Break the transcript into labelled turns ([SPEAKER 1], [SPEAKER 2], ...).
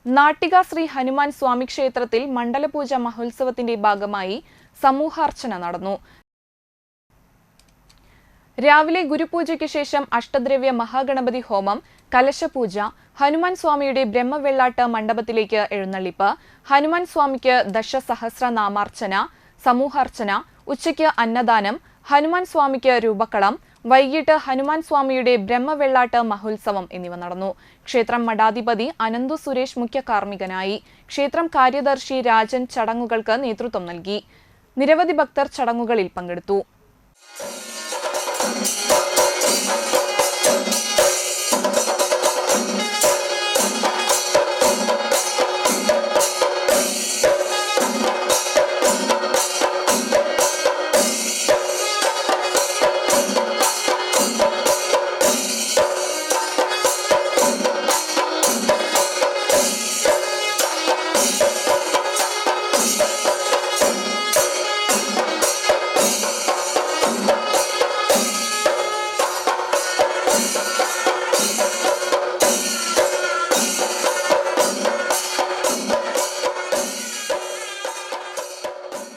[SPEAKER 1] നാട്ടിക ശ്രീ ഹനുമാൻ സ്വാമി ക്ഷേത്രത്തിൽ മണ്ഡലപൂജ മഹോത്സവത്തിന്റെ ഭാഗമായി സമൂഹാർച്ചന നടന്നു. രാവിലെ ഗുരുപൂജയ്ക്ക് ശേഷം അഷ്ടദ്രവ്യ മഹാഗണപതി ഹോമം, കലശപൂജ, ഹനുമാൻ സ്വാമിയുടെ ബ്രഹ്മവെള്ളാട്ട് മണ്ഡപത്തിലേക്ക് എഴുന്നള്ളിപ്പ്, ഹനുമാൻ സ്വാമിക്ക് ദശസഹസ്രനാമാർച്ചന, സമൂഹാർച്ചന, ഉച്ചയ്ക്ക് അന്നദാനം, ഹനുമാൻ സ്വാമിക്ക് രൂപക്കളം, വൈകിട്ട് ഹനുമാൻ സ്വാമിയുടെ ബ്രഹ്മവെള്ളാട്ട് മഹോത്സവം എന്നിവ നടന്നു. ക്ഷേത്രം മഠാധിപതി അനന്തു സുരേഷ് മുഖ്യ കാർമ്മികനായി. ക്ഷേത്രം കാര്യദർശി രാജൻ ചടങ്ങുകൾക്ക് നേതൃത്വം നൽകി. നിരവധി ഭക്തർ ചടങ്ങുകളിൽ പങ്കെടുത്തു.